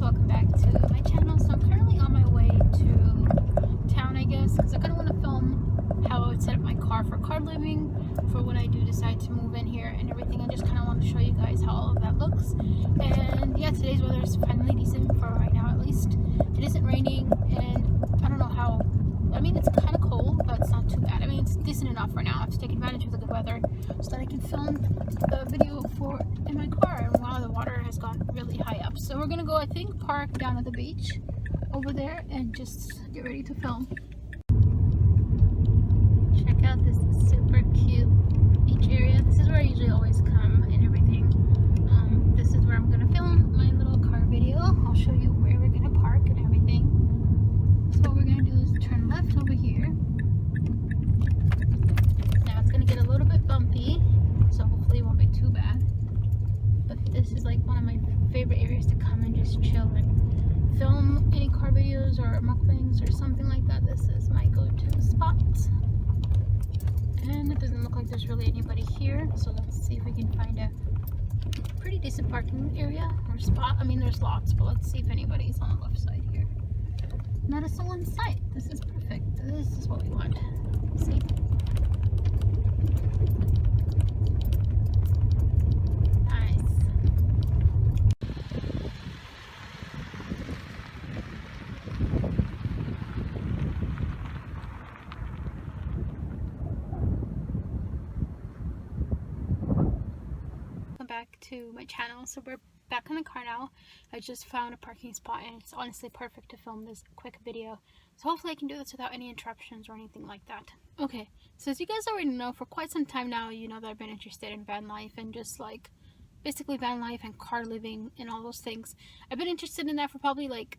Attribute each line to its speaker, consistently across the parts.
Speaker 1: welcome back to my channel. So I'm currently on my way to town, I guess, because I kind of want to film how I would set up my car for car living for when I do decide to move in here and everything. I just kind of want to show you guys how all of that looks. And yeah, today's weather is finally decent for right now, at least. It isn't raining, and I don't know how. I mean, it's kind of cold, but it's not too bad. I mean, it's decent enough for now. I have to take advantage of the good weather so that I can film the video in my car. And wow, the water has gone really high up. So we're gonna go, I think, park down at the beach over there and just get ready to film. Check out this super cute beach area. This is where I usually always come and everything. This is where I'm gonna film my little car video. I'll show you where we're gonna park and everything. So what we're gonna do is turn left over here. Now it's gonna get a little bit bumpy, so hopefully it won't be too bad. But this is like one of my favorite areas to come and just chill and film any car videos or mukbangs or something like that. This is my go-to spot. And it doesn't look like there's really anybody here, so let's see if we can find a pretty decent parking area or spot. I mean, there's lots, but let's see if anybody's on the left side here. Not a soul in sight. This is perfect. This is what we want. See? Nice. Welcome back to my channel. So we're back in the car now. I just found a parking spot and it's honestly perfect to film this quick video. So hopefully I can do this without any interruptions or anything like that. Okay, so as you guys already know, for quite some time now, you know that I've been interested in van life and just like basically van life and car living and all those things. I've been interested in that for probably like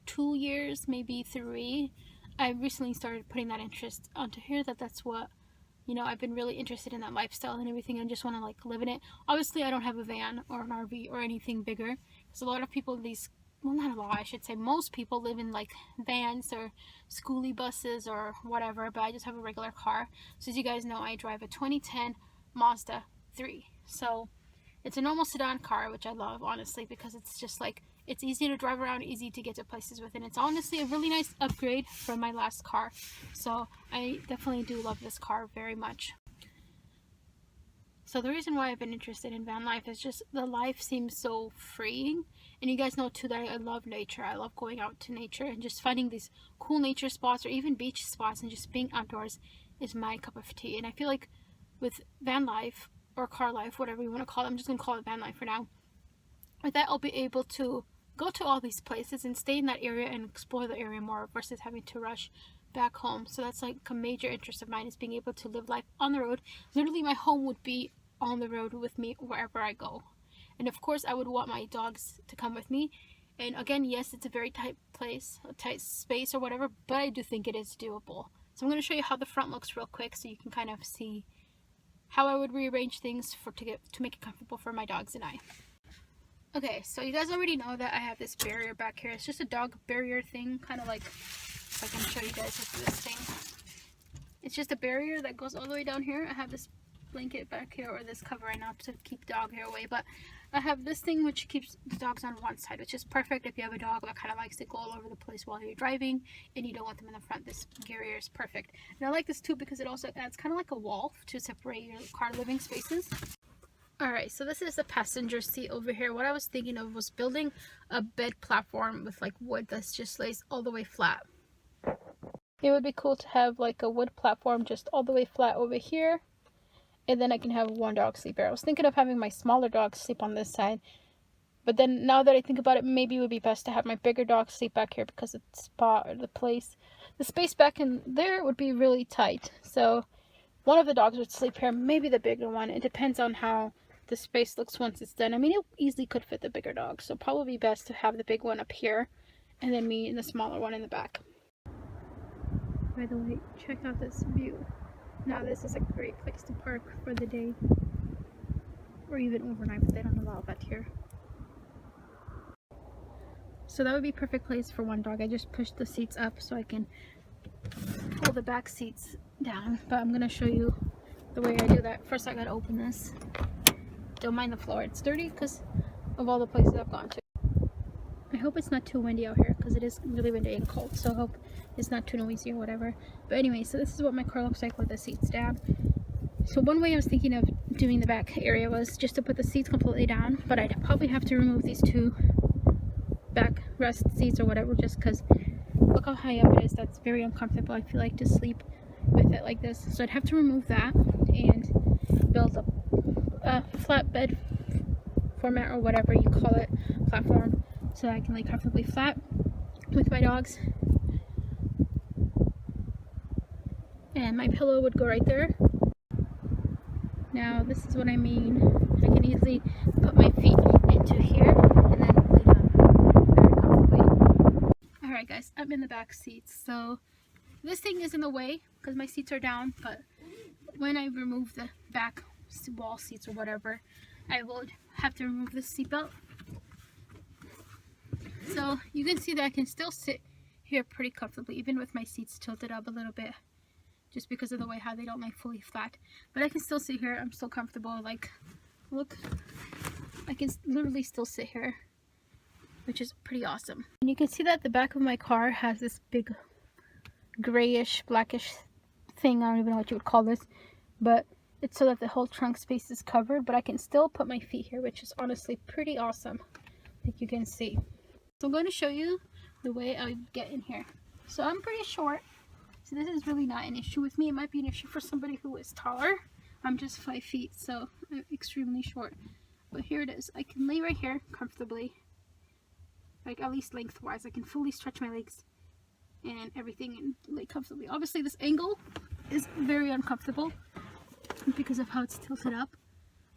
Speaker 1: 2 years, maybe 3. I recently started putting that interest onto here, that's what, you know, I've been really interested in that lifestyle and everything and just want to like live in it. Obviously I don't have a van or an RV or anything bigger, because a lot of people, well, not a lot, I should say, most people live in like vans or schoolie buses or whatever, but I just have a regular car. So as you guys know, I drive a 2010 Mazda 3. So it's a normal sedan car, which I love, honestly, because it's just like, it's easy to drive around, easy to get to places with, and it's honestly a really nice upgrade from my last car. So I definitely do love this car very much. So the reason why I've been interested in van life is just the life seems so freeing. And you guys know too that I love nature. I love going out to nature and just finding these cool nature spots or even beach spots and just being outdoors is my cup of tea. And I feel like with van life or car life, whatever you want to call it, I'm just going to call it van life for now. With that, I'll be able to go to all these places and stay in that area and explore the area more versus having to rush back home. So that's like a major interest of mine, is being able to live life on the road. Literally my home would be on the road with me wherever I go. And of course I would want my dogs to come with me. And again, yes, it's a very tight place, a tight space or whatever, but I do think it is doable. So I'm going to show you how the front looks real quick so you can kind of see how I would rearrange things to make it comfortable for my dogs and I. Okay, so you guys already know that I have this barrier back here. It's just a dog barrier thing, kind of like, if I can show you guys this thing. It's just a barrier that goes all the way down here. I have this blanket back here, or this cover right now, to keep dog hair away, but I have this thing which keeps the dogs on one side, which is perfect if you have a dog that kind of likes to go all over the place while you're driving and you don't want them in the front. This barrier is perfect. And I like this too because it also adds kind of like a wall to separate your car living spaces. Alright, so this is the passenger seat over here. What I was thinking of was building a bed platform with like wood that's just lays all the way flat. It would be cool to have like a wood platform just all the way flat over here. And then I can have one dog sleep here. I was thinking of having my smaller dog sleep on this side. But then now that I think about it, maybe it would be best to have my bigger dog sleep back here because the space back in there would be really tight. So one of the dogs would sleep here, maybe the bigger one. It depends on how the space looks once it's done. I mean, it easily could fit the bigger dog, so probably best to have the big one up here and then me and the smaller one in the back. By the way, check out this view. Now this is a great place to park for the day or even overnight, but they don't allow that here. So that would be a perfect place for one dog. I just pushed the seats up so I can pull the back seats down, but I'm gonna show you the way I do that. First I gotta open this. Don't mind the floor, it's dirty because of all the places I've gone to. I hope it's not too windy out here because it is really windy and cold, so I hope it's not too noisy or whatever. But anyway, so this is what my car looks like with the seats down. So one way I was thinking of doing the back area was just to put the seats completely down, but I'd probably have to remove these two back rest seats or whatever, just because look how high up it is. That's very uncomfortable. I feel like to sleep with it like this. So I'd have to remove that and build a flatbed format or whatever you call it, platform, so I can lay comfortably flat with my dogs. And my pillow would go right there. Now this is what I mean. I can easily put my feet into here and then lay down very comfortably. Alright guys, I'm in the back seats. So this thing is in the way because my seats are down, but when I remove the back wall seats or whatever, I will have to remove this seatbelt. So you can see that I can still sit here pretty comfortably, even with my seats tilted up a little bit, just because of the way how they don't lay fully flat. But I can still sit here. I'm still comfortable. Like, look, I can literally still sit here, which is pretty awesome. And you can see that the back of my car has this big grayish, blackish thing. I don't even know what you would call this, but it's so that the whole trunk space is covered, but I can still put my feet here, which is honestly pretty awesome, like you can see. So I'm going to show you the way I get in here. So I'm pretty short, so this is really not an issue with me. It might be an issue for somebody who is taller. I'm just 5 feet, so I'm extremely short. But here it is. I can lay right here comfortably, like at least lengthwise. I can fully stretch my legs and everything and lay comfortably. Obviously this angle is very uncomfortable because of how it's tilted up.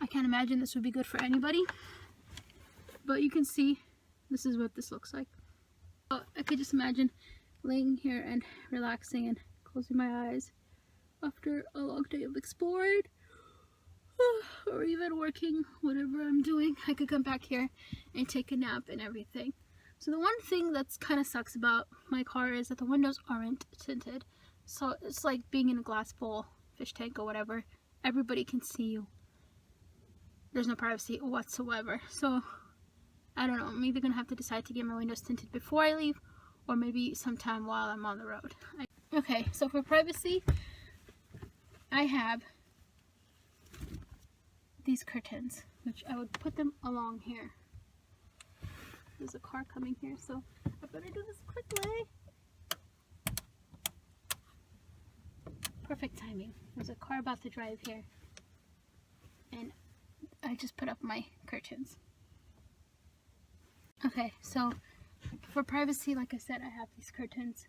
Speaker 1: I can't imagine this would be good for anybody, but you can see this is what this looks like. So I could just imagine laying here and relaxing and closing my eyes after a long day of exploring or even working, whatever I'm doing. I could come back here and take a nap and everything. So the one thing that's kind of sucks about my car is that the windows aren't tinted. So it's like being in a glass bowl, fish tank or whatever. Everybody can see you. There's no privacy whatsoever. So I don't know, I'm either gonna have to decide to get my windows tinted before I leave, or maybe sometime while I'm on the road. Okay, so for privacy, I have these curtains, which I would put them along here. There's a car coming here, so I better do this quickly. Perfect timing. There's a car about to drive here, and I just put up my curtains. Okay, so for privacy, like I said, I have these curtains.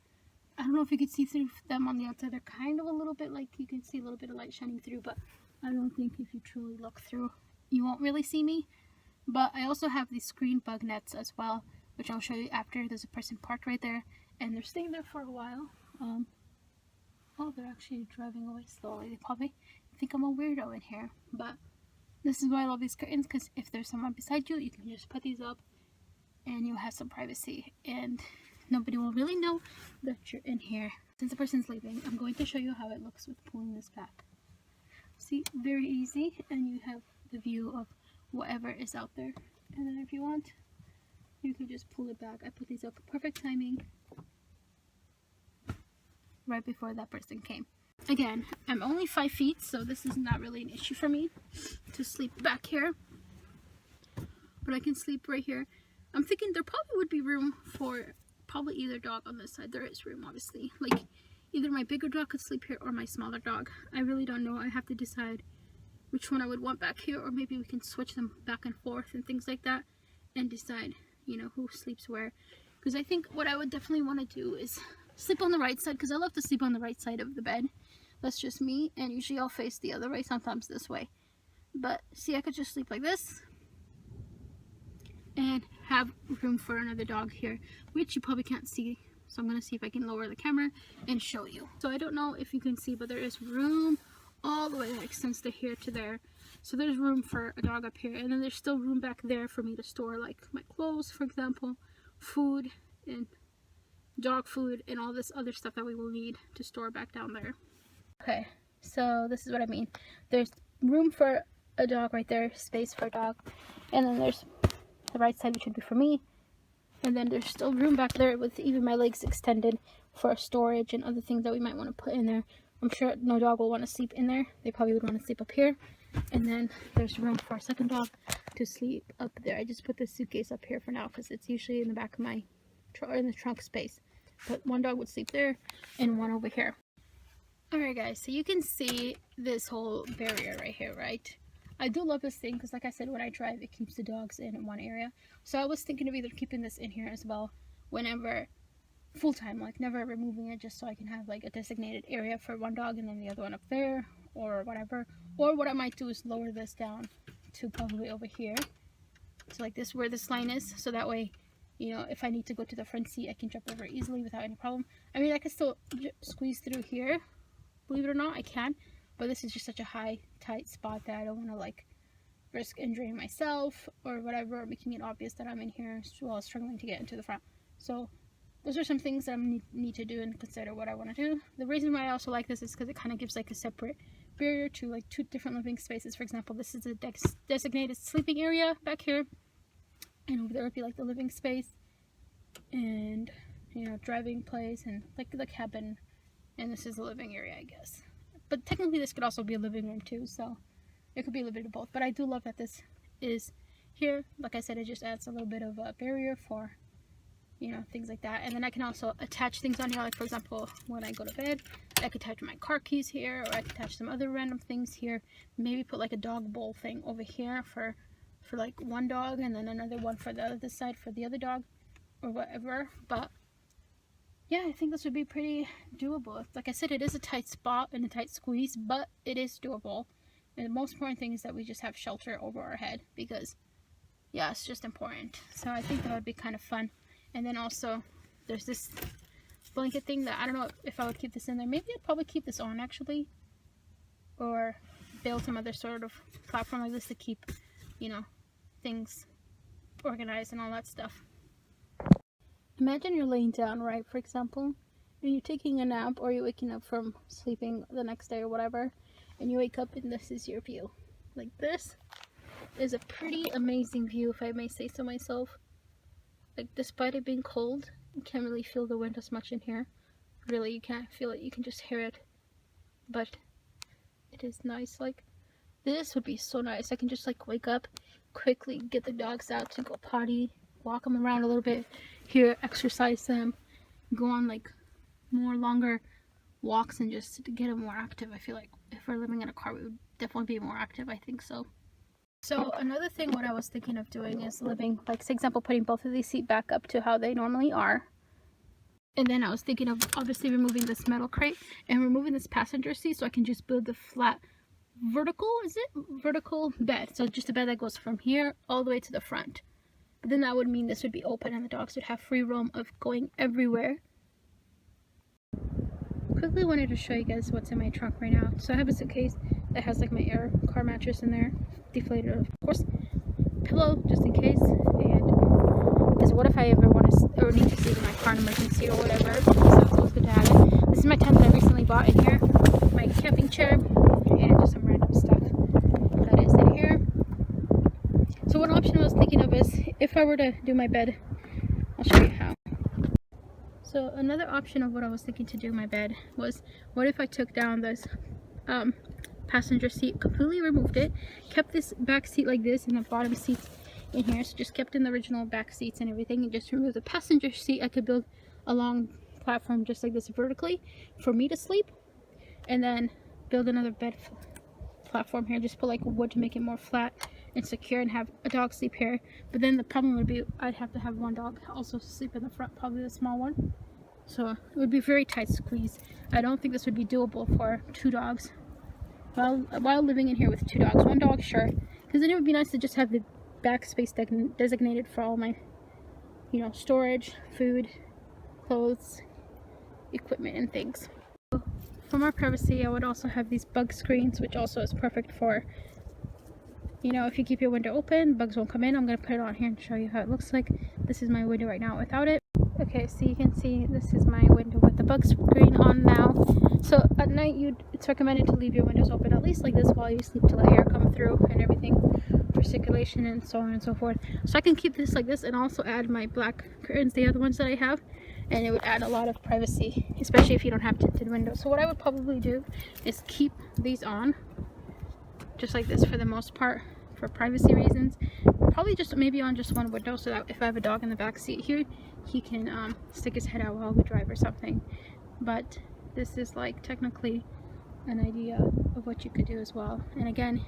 Speaker 1: I don't know if you can see through them on the outside. They're kind of a little bit like you can see a little bit of light shining through, but I don't think if you truly look through, you won't really see me. But I also have these screen bug nets as well, which I'll show you after. There's a person parked right there, and they're staying there for a while. Oh, they're actually driving away slowly. They probably think I'm a weirdo in here, but this is why I love these curtains, because if there's someone beside you, you can just put these up and you'll have some privacy and nobody will really know that you're in here. Since the person's leaving, I'm going to show you how it looks with pulling this back. See, very easy, and you have the view of whatever is out there. And then if you want, you can just pull it back. I put these up, perfect timing, right before that person came. Again, I'm only 5 feet, so this is not really an issue for me to sleep back here, but I can sleep right here. I'm thinking there probably would be room for probably either dog on this side. There is room, obviously. Like, either my bigger dog could sleep here or my smaller dog. I really don't know. I have to decide which one I would want back here, or maybe we can switch them back and forth and things like that and decide, you know, who sleeps where. Because I think what I would definitely want to do is sleep on the right side, because I love to sleep on the right side of the bed. That's just me, and usually I'll face the other way, sometimes this way. But see, I could just sleep like this and have room for another dog here, which you probably can't see. So I'm going to see if I can lower the camera and show you. So I don't know if you can see, but there is room all the way that extends to here to there. So there's room for a dog up here, and then there's still room back there for me to store like my clothes, for example, food and dog food and all this other stuff that we will need to store back down there. Okay, so this is what I mean. There's room for a dog right there, space for a dog, and then there's the right side, which would be for me, And then there's still room back there with even my legs extended for storage and other things that we might want to put in there. I'm sure no dog will want to sleep in there. They probably would want to sleep up here. And then there's room for a second dog to sleep up there. I just put this suitcase up here for now because it's usually in the back of my in the trunk space. But one dog would sleep there and one over here. Alright guys, so you can see this whole barrier right here, right? I do love this thing because like I said, when I drive it keeps the dogs in one area. So I was thinking of either keeping this in here as well whenever full time, like never removing it, just so I can have like a designated area for one dog and then the other one up there or whatever. Or what I might do is lower this down to probably over here, so like this where this line is, so that way, you know, if I need to go to the front seat I can jump over easily without any problem. I mean, I can still squeeze through here, believe it or not, I can, but this is just such a high tight spot that I don't want to like risk injuring myself or whatever, or making it obvious that I'm in here while struggling to get into the front. So those are some things that I need to do and consider what I want to do. The reason why I also like this is because it kind of gives like a separate barrier to like two different living spaces. For example, this is a designated sleeping area back here, and over there would be like the living space and, you know, driving place and like the cabin, and this is the living area, I guess. But technically this could also be a living room too, so it could be a little bit of both. But I do love that this is here. Like I said, it just adds a little bit of a barrier for, you know, things like that. And then I can also attach things on here, like for example when I go to bed I could attach my car keys here, or I could attach some other random things here. Maybe put like a dog bowl thing over here for like one dog, and then another one for the other side for the other dog or whatever. But yeah, I think this would be pretty doable. Like I said, it is a tight spot and a tight squeeze, but it is doable. And the most important thing is that we just have shelter over our head, because yeah, it's just important. So I think that would be kind of fun. And then also there's this blanket thing that I don't know if I would keep this in there. Maybe I'd probably keep this on actually, or build some other sort of platform like this to keep, you know, things organized and all that stuff. Imagine you're laying down, right, for example, and you're taking a nap, or you're waking up from sleeping the next day or whatever, and you wake up and this is your view. Like, this is a pretty amazing view, if I may say so myself. Like, despite it being cold, you can't really feel the wind as much in here. Really, you can't feel it, you can just hear it. But it is nice. Like, this would be so nice. I can just like wake up, quickly get the dogs out to go potty, walk them around a little bit here, exercise them, go on like more longer walks, and just to get them more active. I feel like if we're living in a car, we would definitely be more active. I think so. So another thing what I was thinking of doing is living, like, for example, putting both of these seats back up to how they normally are. And then I was thinking of obviously removing this metal crate and removing this passenger seat, so I can just build the flat vertical bed. So just a bed that goes from here all the way to the front. But then that would mean this would be open and the dogs would have free roam of going everywhere. Quickly wanted to show you guys what's in my trunk right now. So I have a suitcase that has like my air car mattress in there, deflated of course, pillow just in case, and because what if I ever want to or need to sleep in my car in emergency or whatever, so it's always good to have it. This is my tent that I recently bought in here, my camping chair, and just some random stuff that is in here. So one option I was thinking of is, if I were to do my bed, I'll show you how. So another option of what I was thinking to do in my bed was, what if I took down this passenger seat, completely removed it, kept this back seat like this, and the bottom seats in here, so just kept in the original back seats and everything, and just remove the passenger seat. I could build a long platform just like this vertically for me to sleep, and then build another bed platform here, just put like wood to make it more flat and secure, and have a dog sleep here. But then the problem would be I'd have to have one dog also sleep in the front, probably the small one, so it would be very tight squeeze. I don't think this would be doable for two dogs while living in here with two dogs. One dog, sure, because then it would be nice to just have the back space designated for all my, you know, storage, food, clothes, equipment, and things. For more privacy, I would also have these bug screens, which also is perfect for, you know, if you keep your window open, bugs won't come in. I'm going to put it on here and show you how it looks like. This is my window right now without it. Okay, so you can see this is my window with the bug screen on now. So at night, it's recommended to leave your windows open at least like this while you sleep, to let air come through and everything. for circulation and so on and so forth. So I can keep this like this and also add my black curtains, the other ones that I have, and it would add a lot of privacy, especially if you don't have tinted windows. So what I would probably do is keep these on just like this for the most part, for privacy reasons. Probably just maybe on just one window, so that if I have a dog in the back seat here, he can stick his head out while we drive or something. But this is like technically an idea of what you could do as well. And again,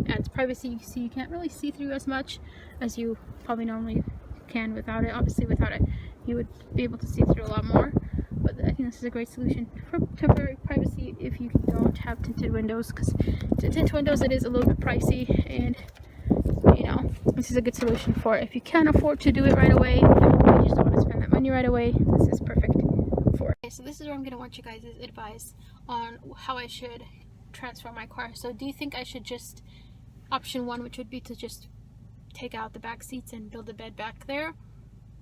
Speaker 1: adds privacy, so you can't really see through as much as you probably normally can without it. Obviously without it you would be able to see through a lot more, but I think this is a great solution for temporary privacy if you don't have tinted windows, because tinted windows, it is a little bit pricey, and you know, this is a good solution for it. If you can't afford to do it right away, or you just don't want to spend that money right away, this is perfect for it. Okay, so this is where I'm going to want you guys' advice on how I should transfer my car. So do you think I should just, option one, which would be to just take out the back seats and build a bed back there,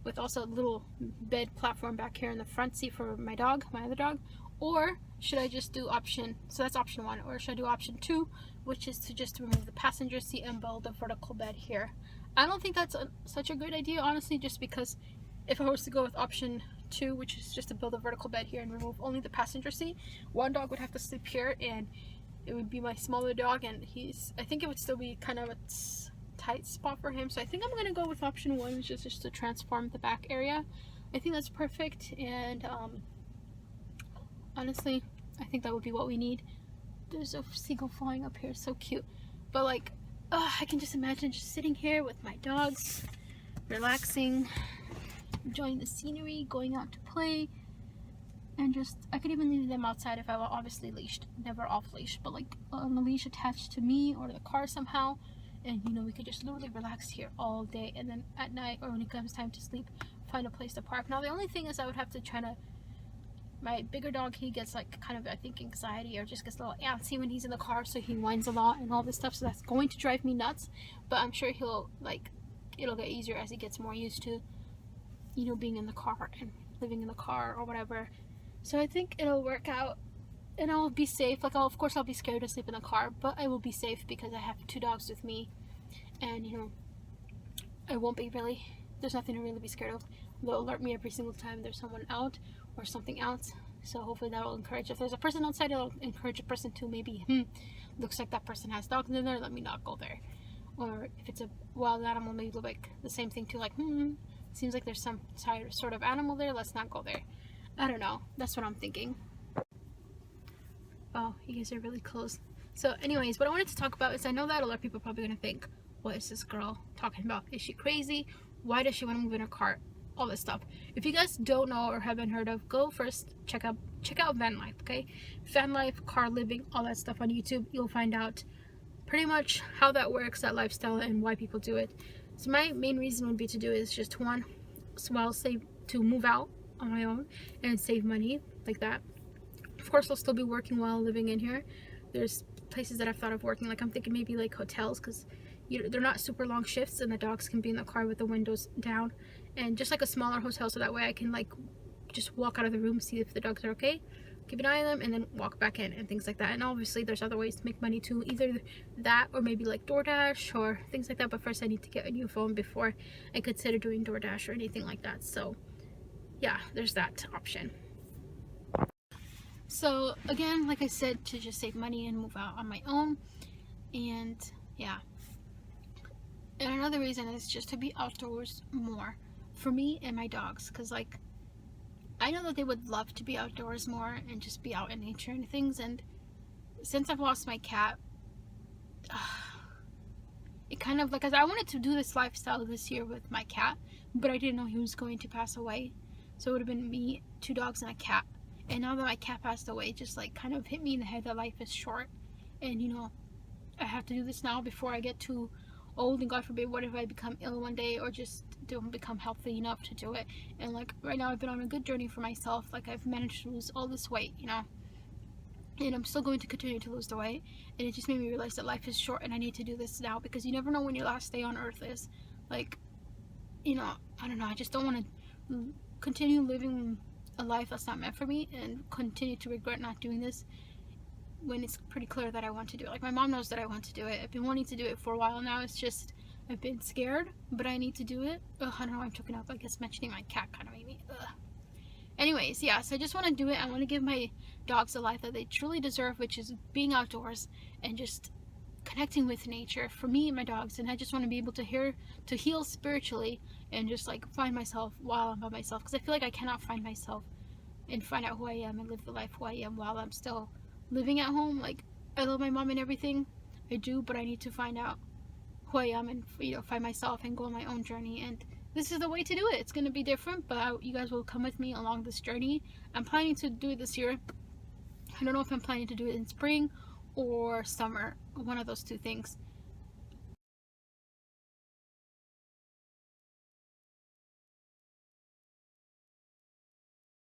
Speaker 1: with also a little bed platform back here in the front seat for my dog, my other dog? Or should I just do option, so that's option one, or should I do option two, which is to just remove the passenger seat and build a vertical bed here? I don't think that's such a good idea, honestly, just because if I was to go with option two, which is just to build a vertical bed here and remove only the passenger seat, one dog would have to sleep here, and it would be my smaller dog, and I think it would still be kind of a tight spot for him. So I think I'm gonna go with option one, which is just to transform the back area. I think that's perfect, and honestly, I think that would be what we need. There's a seagull flying up here, so cute. But like, I can just imagine just sitting here with my dogs, relaxing, enjoying the scenery, going out to play, and just, I could even leave them outside if I were obviously leashed, never off leash, but like on the leash attached to me or the car somehow. And you know, we could just literally relax here all day, and then at night or when it comes time to sleep, find a place to park. Now the only thing is I would have to try to, my bigger dog, he gets like kind of, I think, anxiety, or just gets a little antsy when he's in the car, so he whines a lot and all this stuff, so that's going to drive me nuts. But I'm sure he'll, like, it'll get easier as he gets more used to, you know, being in the car and living in the car or whatever. So I think it'll work out, and I'll be safe. Like, of course I'll be scared to sleep in the car, but I will be safe because I have two dogs with me, and you know, I won't be really, there's nothing to really be scared of. They'll alert me every single time there's someone out or something else, so hopefully that will encourage, if there's a person outside, it'll encourage a person to maybe, looks like that person has dogs in there, let me not go there. Or if it's a wild animal, maybe like the same thing too, like, seems like there's some sort of animal there, let's not go there. I don't know, that's what I'm thinking. Oh, you guys are really close. So anyways, what I wanted to talk about is, I know that a lot of people are probably going to think, what is this girl talking about? Is she crazy? Why does she want to move in her car? All this stuff. If you guys don't know or haven't heard of, go first check out van life, okay? Van life, car living, all that stuff on YouTube. You'll find out pretty much how that works, that lifestyle, and why people do it. So my main reason would be to do is just one, so I'll save to move out on my own and save money like that. Of course, I'll still be working while living in here. There's places that I've thought of working, like I'm thinking maybe like hotels, because they're not super long shifts, and the dogs can be in the car with the windows down, and just like a smaller hotel, so that way I can like just walk out of the room, see if the dogs are okay, keep an eye on them, and then walk back in and things like that. And obviously there's other ways to make money too, either that or maybe like DoorDash or things like that, but first I need to get a new phone before I consider doing DoorDash or anything like that. So yeah, there's that option. So again, like I said, to just save money and move out on my own, and yeah. And another reason is just to be outdoors more for me and my dogs, because like I know that they would love to be outdoors more and just be out in nature and things. And since I've lost my cat, it kind of like, I wanted to do this lifestyle this year with my cat, but I didn't know he was going to pass away. So it would have been me, 2 dogs, and a cat. And now that my cat passed away, it just like kind of hit me in the head that life is short, and you know, I have to do this now before I get too old, and God forbid, what if I become ill one day, or just don't become healthy enough to do it. And like right now I've been on a good journey for myself, like I've managed to lose all this weight, you know, and I'm still going to continue to lose the weight, and it just made me realize that life is short and I need to do this now, because you never know when your last day on earth is. Like, you know, I don't know, I just don't want to continue living a life that's not meant for me and continue to regret not doing this when it's pretty clear that I want to do it. Like, my mom knows that I want to do it. I've been wanting to do it for a while now. It's just, I've been scared, but I need to do it. Ugh, I don't know why I'm choking up. I guess mentioning my cat kind of made me, ugh. Anyways, yeah, so I just want to do it. I want to give my dogs a life that they truly deserve, which is being outdoors and just connecting with nature for me and my dogs. And I just want to be able to heal spiritually and just like find myself while I'm by myself, because I feel like I cannot find myself and find out who I am and live the life who I am while I'm still living at home. Like, I love my mom and everything, I do, but I need to find out who I am and, you know, find myself and go on my own journey. And this is the way to do it. It's going to be different, but you guys will come with me along this journey. I'm planning to do it this year. I don't know if I'm planning to do it in spring or summer, one of those two things.